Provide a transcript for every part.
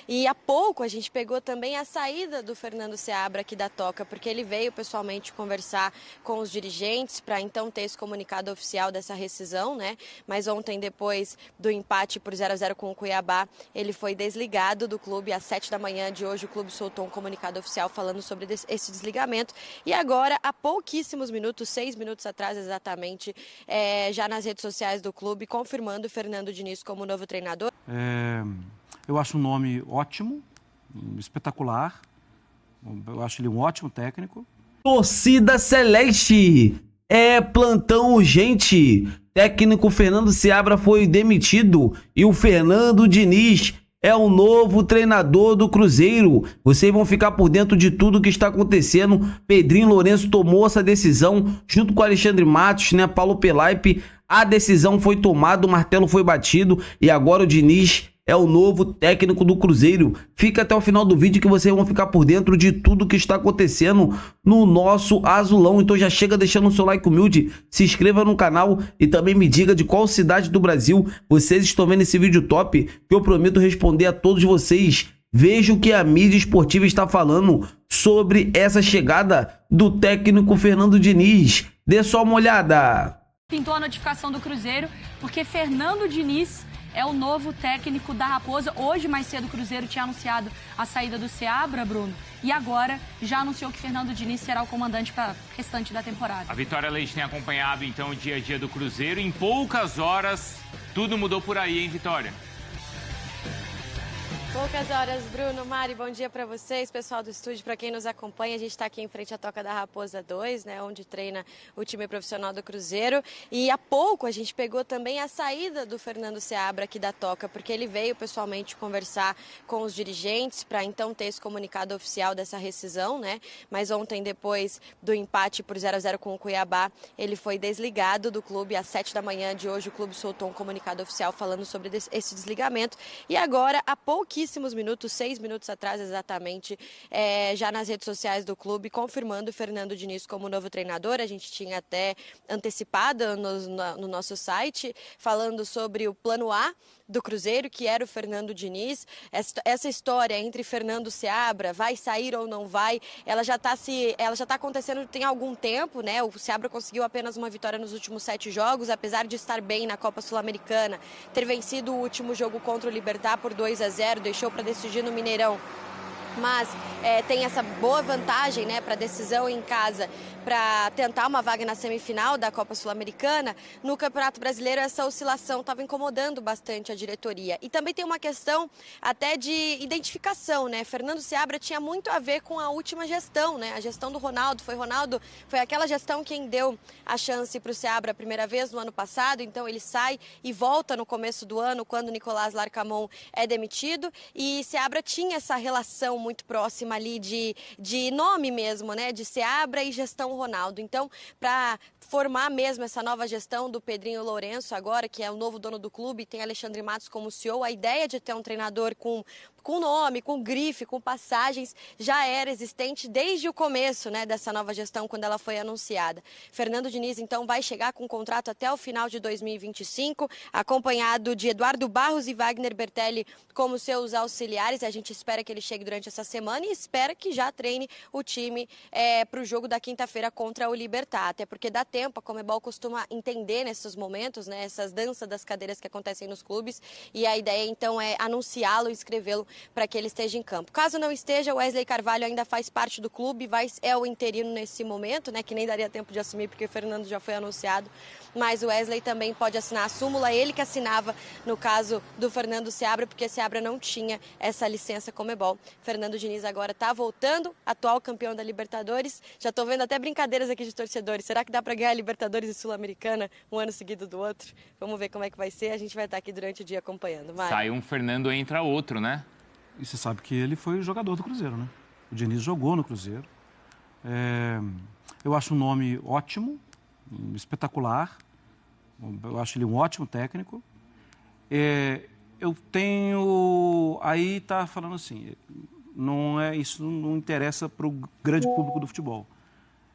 E há pouco a gente pegou também a saída do Fernando Seabra aqui da Toca, porque ele veio pessoalmente conversar com os dirigentes para então ter esse comunicado oficial dessa rescisão, né? Mas ontem, depois do empate por 0-0 com o Cuiabá, ele foi desligado do clube às 7 da manhã de hoje. O clube soltou um comunicado oficial falando sobre esse desligamento. E agora, há pouquíssimos minutos, 6 minutos atrás exatamente, já nas redes sociais do clube, confirmando o Fernando Diniz como novo treinador. Eu acho um nome ótimo, espetacular. Eu acho ele um ótimo técnico. Torcida Celeste, é plantão urgente. Técnico Fernando Seabra foi demitido e o Fernando Diniz é o novo treinador do Cruzeiro. Vocês vão ficar por dentro de tudo que está acontecendo. Pedrinho Lourenço tomou essa decisão junto com Alexandre Matos, né? Paulo Pelaipe. A decisão foi tomada, o martelo foi batido e agora o Diniz é o novo técnico do Cruzeiro. Fica até o final do vídeo que vocês vão ficar por dentro de tudo que está acontecendo no nosso azulão. Então já chega deixando o seu like humilde, se inscreva no canal e também me diga de qual cidade do Brasil vocês estão vendo esse vídeo top, que eu prometo responder a todos vocês. Veja o que a mídia esportiva está falando sobre essa chegada do técnico Fernando Diniz. Dê só uma olhada. Pintou a notificação do Cruzeiro porque Fernando Diniz é o novo técnico da Raposa. Hoje, mais cedo, o Cruzeiro tinha anunciado a saída do Seabra, Bruno. E agora já anunciou que Fernando Diniz será o comandante para o restante da temporada. A Vitória Leite tem acompanhado, então, o dia a dia do Cruzeiro. Em poucas horas, tudo mudou por aí, hein, Vitória? Poucas horas, Bruno, Mari, bom dia para vocês, pessoal do estúdio, para quem nos acompanha. A gente está aqui em frente à Toca da Raposa 2, né, onde treina o time profissional do Cruzeiro. E há pouco a gente pegou também a saída do Fernando Seabra aqui da Toca, porque ele veio pessoalmente conversar com os dirigentes para então ter esse comunicado oficial dessa rescisão, né? Mas ontem, depois do empate por 0-0 com o Cuiabá, ele foi desligado do clube às 7 da manhã de hoje. O clube soltou um comunicado oficial falando sobre esse desligamento. E agora, há pouquíssimos minutos, 6 minutos atrás exatamente, já nas redes sociais do clube, confirmando o Fernando Diniz como novo treinador. A gente tinha até antecipado no nosso site, falando sobre o plano A do Cruzeiro, que era o Fernando Diniz. Essa história entre Fernando Seabra, vai sair ou não vai, ela já está acontecendo tem algum tempo, né? O Seabra conseguiu apenas uma vitória nos últimos 7 jogos, apesar de estar bem na Copa Sul-Americana, ter vencido o último jogo contra o Libertad por 2-0, deixou para decidir no Mineirão. Mas tem essa boa vantagem, né, para decisão em casa, para tentar uma vaga na semifinal da Copa Sul-Americana. No Campeonato Brasileiro, essa oscilação estava incomodando bastante a diretoria. E também tem uma questão até de identificação, né? Fernando Seabra tinha muito a ver com a última gestão, né? A gestão do Ronaldo. Foi aquela gestão quem deu a chance para o Seabra a primeira vez no ano passado. Então ele sai e volta no começo do ano, quando Nicolás Larcamón é demitido. E Seabra tinha essa relação muito próxima ali de nome mesmo, né? De Seabra e gestão Ronaldo. Então, para formar mesmo essa nova gestão do Pedrinho Lourenço agora, que é o novo dono do clube, tem Alexandre Matos como CEO, a ideia de ter um treinador com nome, com grife, com passagens, já era existente desde o começo, né, dessa nova gestão, quando ela foi anunciada. Fernando Diniz, então, vai chegar com um contrato até o final de 2025, acompanhado de Eduardo Barros e Wagner Bertelli como seus auxiliares. A gente espera que ele chegue durante essa semana e espera que já treine o time para o jogo da quinta-feira contra o Libertad, até porque dá tempo, a Conmebol costuma entender nesses momentos, né, essas danças das cadeiras que acontecem nos clubes, e a ideia, então, é anunciá-lo e inscrevê-lo para que ele esteja em campo. Caso não esteja, o Wesley Carvalho ainda faz parte do clube, é o interino nesse momento, né, que nem daria tempo de assumir porque o Fernando já foi anunciado, mas o Wesley também pode assinar a súmula, ele que assinava no caso do Fernando Seabra, porque Seabra não tinha essa licença Conmebol. Fernando Diniz agora está voltando, atual campeão da Libertadores. Já estou vendo até brincadeiras aqui de torcedores. Será que dá para ganhar a Libertadores e Sul-Americana um ano seguido do outro? Vamos ver como é que vai ser. A gente vai estar aqui durante o dia acompanhando. Mário. Sai um Fernando, entra outro, né? E você sabe que ele foi jogador do Cruzeiro, né? O Diniz jogou no Cruzeiro. Eu acho um nome ótimo, espetacular. Eu acho ele um ótimo técnico. Eu tenho... Aí tá falando assim, isso não interessa para o grande público do futebol.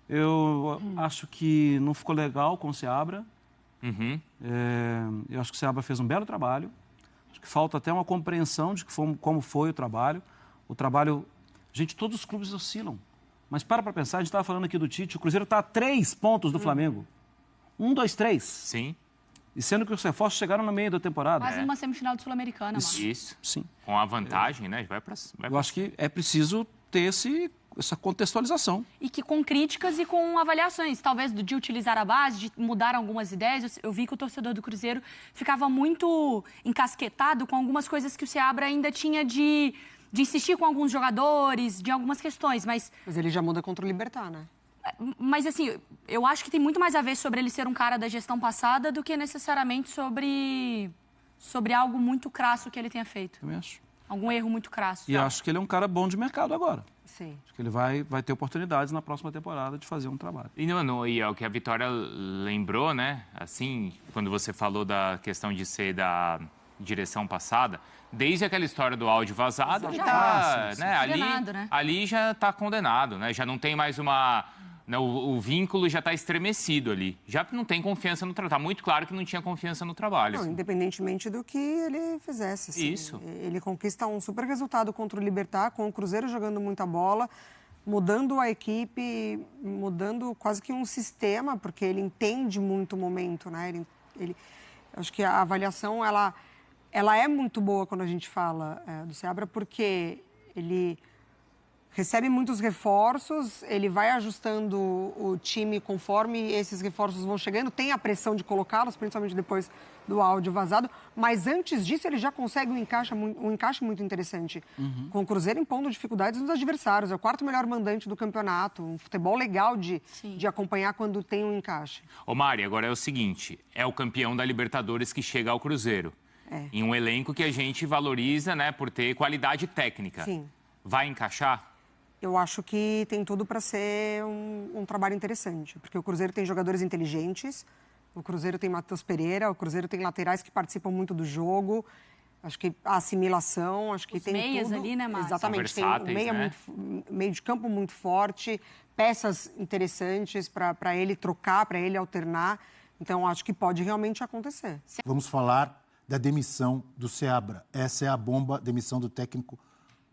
Eu acho que não ficou legal com o Seabra. Eu acho que o Seabra fez um belo trabalho, Acho que falta até uma compreensão de como foi o trabalho. O trabalho... Gente, todos os clubes oscilam. Mas para pensar, a gente estava falando aqui do Tite, o Cruzeiro está a 3 pontos do Flamengo. 1, 2, 3. Sim. E sendo que os reforços chegaram no meio da temporada. Quase uma semifinal de Sul-Americana, mano. Isso. Sim. Com a vantagem, né? Eu acho que é preciso ter essa contextualização. E que com críticas e com avaliações, talvez de utilizar a base, de mudar algumas ideias. Eu vi que o torcedor do Cruzeiro ficava muito encasquetado com algumas coisas que o Seabra ainda tinha de insistir com alguns jogadores, de algumas questões, mas ele já muda contra o Libertad, né? Mas, assim, eu acho que tem muito mais a ver sobre ele ser um cara da gestão passada do que necessariamente sobre algo muito crasso que ele tenha feito. Também acho. Algum erro muito crasso. E acho que ele é um cara bom de mercado agora. Sim. Acho que ele vai ter oportunidades na próxima temporada de fazer um trabalho. E é o que a Vitória lembrou, né? Assim, quando você falou da questão de ser da direção passada, desde aquela história do áudio vazado, ele tá, né? Ali já está condenado, né? Já não tem mais uma... Né, o vínculo já está estremecido ali. Já não tem confiança no trabalho. Está muito claro que não tinha confiança no trabalho. Não, independentemente do que ele fizesse. Assim. Isso. Ele conquista um super resultado contra o Libertad, com o Cruzeiro jogando muita bola, mudando a equipe, mudando quase que um sistema, porque ele entende muito o momento, né? Acho que a avaliação, ela é muito boa quando a gente fala do Seabra, porque ele recebe muitos reforços, ele vai ajustando o time conforme esses reforços vão chegando, tem a pressão de colocá-los, principalmente depois do áudio vazado, mas antes disso ele já consegue um encaixe muito interessante. Com o Cruzeiro impondo dificuldades nos adversários, é o 4º melhor mandante do campeonato, um futebol legal de acompanhar quando tem um encaixe. Ô Mari, agora é o seguinte, é o campeão da Libertadores que chega ao Cruzeiro, em um elenco que a gente valoriza, né, por ter qualidade técnica. Sim. Vai encaixar? Eu acho que tem tudo para ser um trabalho interessante, porque o Cruzeiro tem jogadores inteligentes, o Cruzeiro tem Matheus Pereira, o Cruzeiro tem laterais que participam muito do jogo, acho que a assimilação, acho que os tem meias tudo. Ali, né, Márcio? Exatamente, tem um meio de campo muito forte, peças interessantes para ele trocar, para ele alternar, então acho que pode realmente acontecer. Vamos falar da demissão do Seabra. Essa é a bomba, demissão do técnico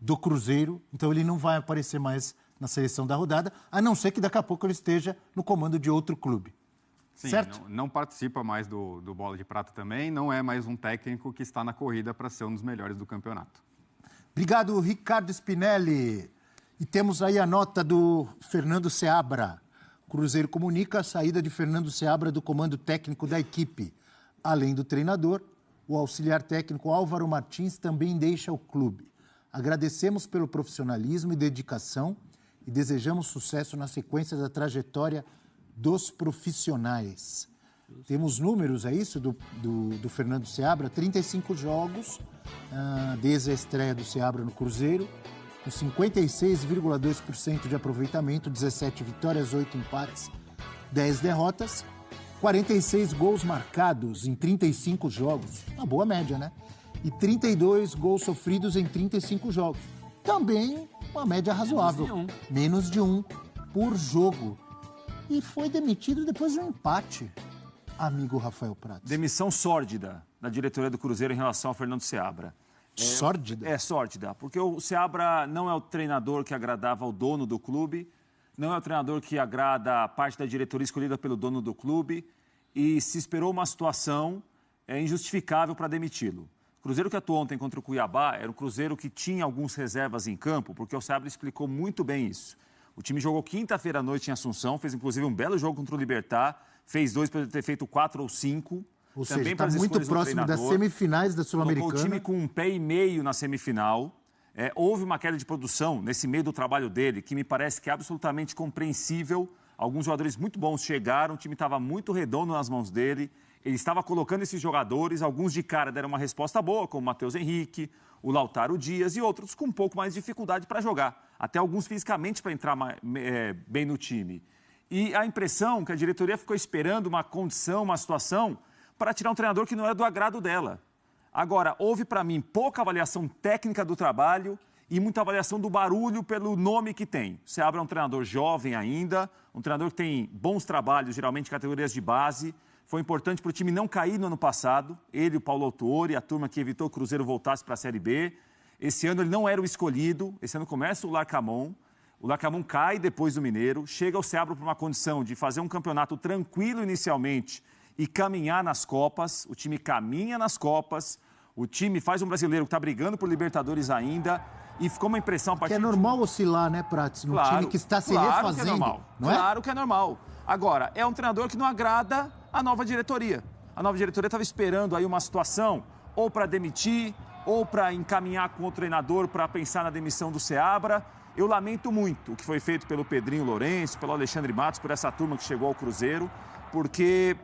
do Cruzeiro, então ele não vai aparecer mais na seleção da rodada, a não ser que daqui a pouco ele esteja no comando de outro clube. Sim, certo? Não participa mais do Bola de Prata também, não é mais um técnico que está na corrida para ser um dos melhores do campeonato. Obrigado, Ricardo Spinelli. E temos aí a nota do Fernando Seabra. O Cruzeiro comunica a saída de Fernando Seabra do comando técnico da equipe. Além do treinador, o auxiliar técnico Álvaro Martins também deixa o clube. Agradecemos pelo profissionalismo e dedicação e desejamos sucesso na sequência da trajetória dos profissionais. Temos números, é isso, do Fernando Seabra? 35 jogos desde a estreia do Seabra no Cruzeiro, com 56,2% de aproveitamento, 17 vitórias, 8 empates, 10 derrotas, 46 gols marcados em 35 jogos, uma boa média, né? E 32 gols sofridos em 35 jogos. Também uma média razoável. Menos de um por jogo. E foi demitido depois de um empate, amigo Rafael Prats. Demissão sórdida da diretoria do Cruzeiro em relação ao Fernando Seabra. Sórdida? É sórdida, porque o Seabra não é o treinador que agradava ao dono do clube, não é o treinador que agrada a parte da diretoria escolhida pelo dono do clube, e se esperou uma situação injustificável para demiti-lo. O Cruzeiro que atuou ontem contra o Cuiabá era um Cruzeiro que tinha algumas reservas em campo, porque o Seabra explicou muito bem isso. O time jogou quinta-feira à noite em Assunção, fez inclusive um belo jogo contra o Libertad, fez 2 para ter feito 4 ou 5. Ou seja, está muito próximo das semifinais da Sul-Americana. Colocou o time com 1,5 pé na semifinal. Houve uma queda de produção nesse meio do trabalho dele, que me parece que é absolutamente compreensível. Alguns jogadores muito bons chegaram, o time estava muito redondo nas mãos dele. Ele estava colocando esses jogadores, alguns de cara deram uma resposta boa, como o Matheus Henrique, o Lautaro Dias e outros com um pouco mais de dificuldade para jogar. Até alguns fisicamente para entrar bem no time. E a impressão que a diretoria ficou esperando uma condição, uma situação, para tirar um treinador que não era do agrado dela. Agora, houve para mim pouca avaliação técnica do trabalho e muita avaliação do barulho pelo nome que tem. O Seabra é um treinador jovem ainda, um treinador que tem bons trabalhos, geralmente em categorias de base, Foi importante para o time não cair no ano passado. Ele, o Paulo Autuori, a turma que evitou que o Cruzeiro voltasse para a Série B. Esse ano ele não era o escolhido. Esse ano começa o Larcamon. O Larcamon cai depois do Mineiro. Chega o Seabra para uma condição de fazer um campeonato tranquilo inicialmente e caminhar nas Copas. O time caminha nas Copas. O time faz um brasileiro que está brigando por Libertadores ainda. E ficou uma impressão... Que é normal oscilar, né, Prats? No time que está se refazendo. Que é normal. Não é? Claro que é normal. Agora, é um treinador que não agrada a nova diretoria. A nova diretoria estava esperando aí uma situação ou para demitir, ou para encaminhar com o treinador para pensar na demissão do Seabra. Eu lamento muito o que foi feito pelo Pedrinho Lourenço, pelo Alexandre Matos, por essa turma que chegou ao Cruzeiro, porque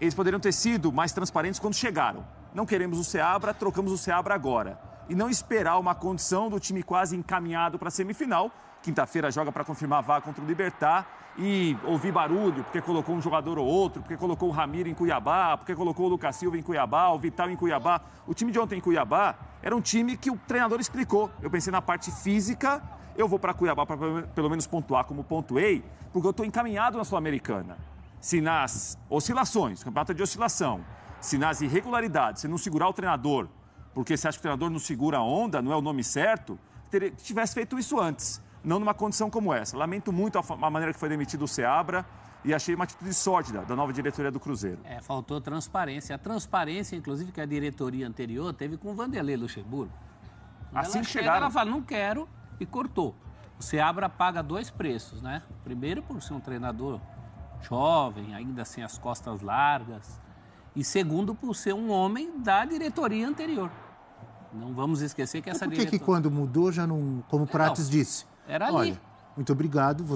eles poderiam ter sido mais transparentes quando chegaram. Não queremos o Seabra, trocamos o Seabra agora. E não esperar uma condição do time quase encaminhado para a semifinal. Quinta-feira joga para confirmar a vaga contra o Libertad e ouvir barulho, porque colocou um jogador ou outro, porque colocou o Ramiro em Cuiabá, porque colocou o Lucas Silva em Cuiabá, o Vital em Cuiabá. O time de ontem em Cuiabá era um time que o treinador explicou. Eu pensei na parte física, eu vou para Cuiabá para pelo menos pontuar como pontuei, porque eu estou encaminhado na Sul-Americana. Se nas oscilações, campeonato de oscilação, se nas irregularidades, se não segurar o treinador, porque você acha que o treinador não segura a onda, não é o nome certo, tivesse feito isso antes. Não numa condição como essa. Lamento muito a maneira que foi demitido o Seabra e achei uma atitude sórdida da nova diretoria do Cruzeiro. Faltou transparência. A transparência, inclusive, que a diretoria anterior teve com o Vanderlei Luxemburgo. Assim que chegaram. Ela fala, não quero, e cortou. O Seabra paga 2 preços, né? Primeiro, por ser um treinador jovem, ainda sem as costas largas. E segundo, por ser um homem da diretoria anterior. Não vamos esquecer que essa diretoria... Por que quando mudou já não... Como o Prates disse... Era ali. Olha, muito obrigado,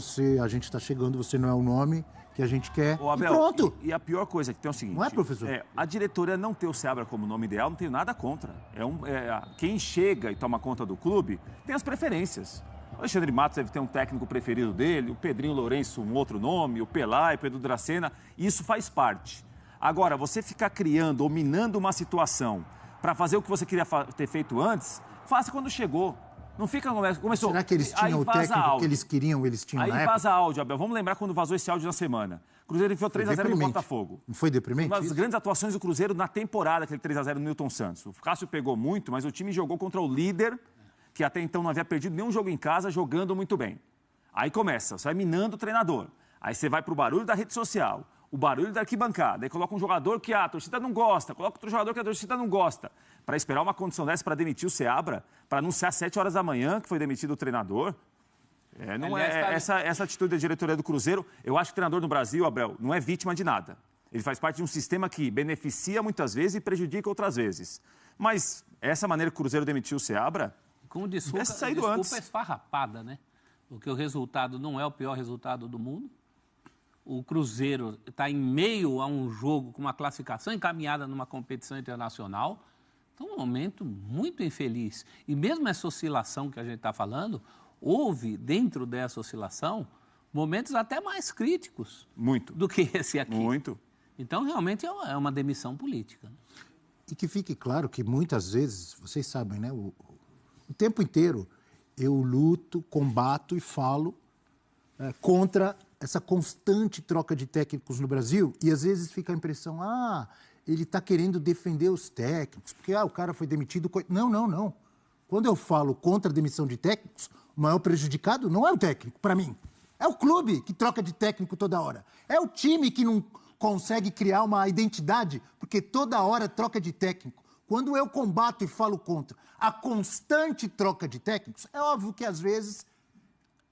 a gente está chegando, você não é o nome que a gente quer. Ô, Abel, e pronto. E a pior coisa é que tem o seguinte... Não é, professor? A diretoria não ter o Seabra como nome ideal, não tenho nada contra. Quem chega e toma conta do clube tem as preferências. O Alexandre Matos deve ter um técnico preferido dele, o Pedrinho Lourenço um outro nome, o Pelai, o Pedro Dracena, isso faz parte. Agora, você ficar criando ou minando uma situação para fazer o que você queria ter feito antes, faça quando chegou. Não fica... Começou. Será que eles tinham o técnico que eles queriam, eles tinham na época? Aí vaza áudio, Abel. Vamos lembrar quando vazou esse áudio na semana. O Cruzeiro enfiou 3-0 no Botafogo. Não foi deprimente? Uma das grandes atuações do Cruzeiro na temporada, aquele 3-0 no Newton Santos. O Cássio pegou muito, mas o time jogou contra o líder, que até então não havia perdido nenhum jogo em casa, jogando muito bem. Aí começa, você vai minando o treinador. Aí você vai pro barulho da rede social, o barulho da arquibancada, aí coloca um jogador que a torcida não gosta, coloca outro jogador que a torcida não gosta. Para esperar uma condição dessa para demitir o Seabra, para anunciar às 7 horas da manhã que foi demitido o treinador. Essa atitude da diretoria do Cruzeiro, eu acho que o treinador no Brasil, Abel, não é vítima de nada. Ele faz parte de um sistema que beneficia muitas vezes e prejudica outras vezes. Mas essa maneira que o Cruzeiro demitiu o Seabra, com desculpa esfarrapada, né? Porque o resultado não é o pior resultado do mundo. O Cruzeiro está em meio a um jogo com uma classificação encaminhada numa competição internacional. Então, um momento muito infeliz. E mesmo essa oscilação que a gente está falando, houve, dentro dessa oscilação, momentos até mais críticos do que esse aqui. Muito. Então, realmente, é uma demissão política. E que fique claro que muitas vezes, vocês sabem, né? O tempo inteiro eu luto, combato e falo contra essa constante troca de técnicos no Brasil, e às vezes fica a impressão, ele está querendo defender os técnicos, porque o cara foi demitido. Não. Quando eu falo contra a demissão de técnicos, o maior prejudicado não é o técnico, para mim. É o clube que troca de técnico toda hora. É o time que não consegue criar uma identidade, porque toda hora troca de técnico. Quando eu combato e falo contra a constante troca de técnicos, é óbvio que às vezes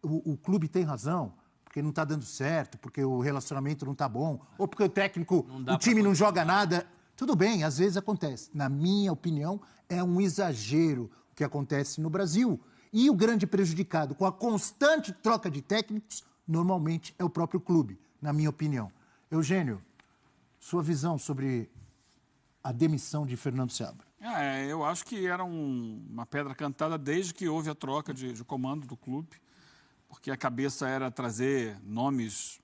o clube tem razão, porque não está dando certo, porque o relacionamento não está bom, ou porque o técnico, o time não joga nada. Tudo bem, às vezes acontece. Na minha opinião, é um exagero o que acontece no Brasil. E o grande prejudicado com a constante troca de técnicos, normalmente é o próprio clube, na minha opinião. Eugênio, sua visão sobre a demissão de Fernando Seabra? Eu acho que era uma pedra cantada desde que houve a troca de comando do clube, porque a cabeça era trazer nomes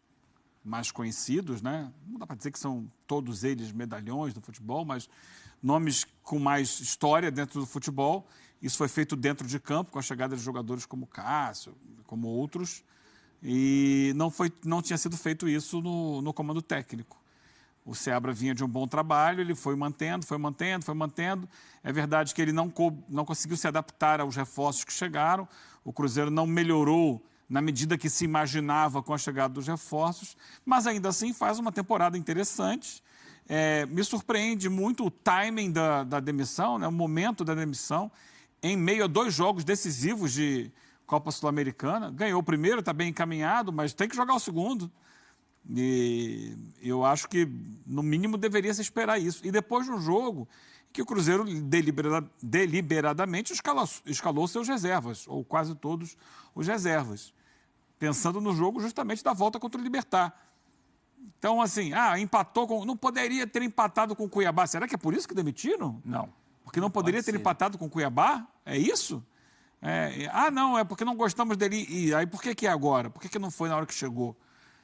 mais conhecidos, né? Não dá para dizer que são todos eles medalhões do futebol, mas nomes com mais história dentro do futebol. Isso foi feito dentro de campo, com a chegada de jogadores como Cássio, como outros, e não tinha sido feito isso no comando técnico. O Seabra vinha de um bom trabalho, ele foi mantendo. É verdade que ele não conseguiu se adaptar aos reforços que chegaram. O Cruzeiro não melhorou na medida que se imaginava com a chegada dos reforços, mas ainda assim faz uma temporada interessante. Me surpreende muito o timing da demissão, né, o momento da demissão, em meio a 2 jogos decisivos de Copa Sul-Americana. Ganhou o primeiro, está bem encaminhado, mas tem que jogar o segundo. E eu acho que, no mínimo, deveria se esperar isso. E depois de um jogo que o Cruzeiro deliberadamente escalou seus reservas, ou quase todos os reservas, pensando no jogo justamente da volta contra o Libertad. Então, assim, não poderia ter empatado com o Cuiabá. Será que é por isso que demitiram? Não. Porque não poderia ter empatado com o Cuiabá? É isso? Não, é porque não gostamos dele. E aí, por que é agora? Por que não foi na hora que chegou?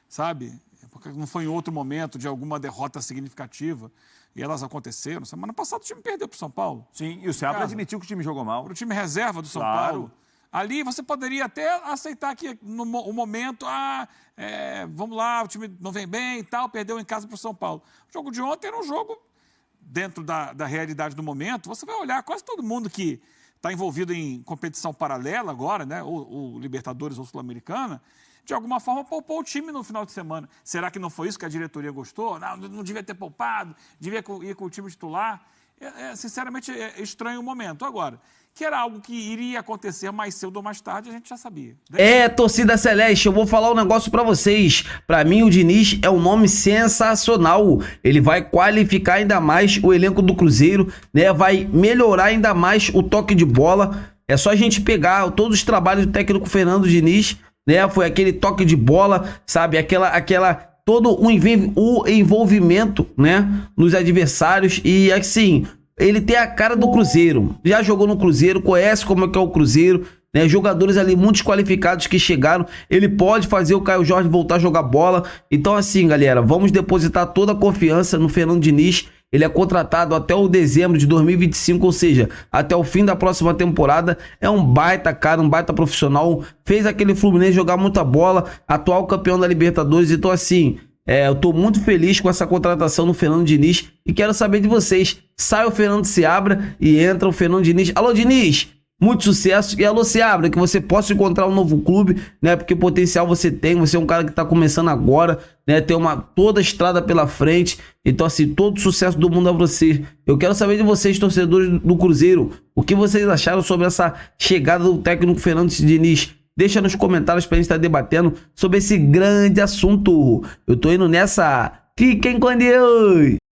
Sabe? Porque não foi em outro momento de alguma derrota significativa. E elas aconteceram. Semana passada o time perdeu para o São Paulo. Sim, e o Seabra admitiu que o time jogou mal. Para o time reserva do São Paulo. Ali você poderia até aceitar que no momento, vamos lá, o time não vem bem e tal, perdeu em casa para o São Paulo. O jogo de ontem era um jogo dentro da realidade do momento. Você vai olhar quase todo mundo que está envolvido em competição paralela agora, né, ou Libertadores ou Sul-Americana, de alguma forma poupou o time no final de semana. Será que não foi isso que a diretoria gostou? Não devia ter poupado, devia ir com o time titular. Sinceramente, é estranho o momento. Agora, que era algo que iria acontecer mais cedo ou mais tarde, a gente já sabia. Torcida Celeste, eu vou falar um negócio pra vocês. Pra mim, o Diniz é um nome sensacional. Ele vai qualificar ainda mais o elenco do Cruzeiro, né? Vai melhorar ainda mais o toque de bola. É só a gente pegar todos os trabalhos do técnico Fernando Diniz, né? Foi aquele toque de bola, sabe? Todo o envolvimento, né, nos adversários. E assim, ele tem a cara do Cruzeiro. Já jogou no Cruzeiro, conhece como é que é o Cruzeiro, né? Jogadores ali muito qualificados que chegaram. Ele pode fazer o Caio Jorge voltar a jogar bola. Então assim, galera, vamos depositar toda a confiança no Fernando Diniz. Ele é contratado até o dezembro de 2025, ou seja, até o fim da próxima temporada. É um baita cara, um baita profissional. Fez aquele Fluminense jogar muita bola, atual campeão da Libertadores. Então assim, eu tô muito feliz com essa contratação do Fernando Diniz e quero saber de vocês. Sai o Fernando Seabra e entra o Fernando Diniz. Alô, Diniz! Muito sucesso. E alô, Seabra, que você possa encontrar um novo clube, né? Porque potencial você tem, você é um cara que tá começando agora, né? Tem toda a estrada pela frente. Então, assim, todo sucesso do mundo a você. Eu quero saber de vocês, torcedores do Cruzeiro, o que vocês acharam sobre essa chegada do técnico Fernando Diniz. Deixa nos comentários pra gente estar debatendo sobre esse grande assunto. Eu tô indo nessa. Fiquem com Deus!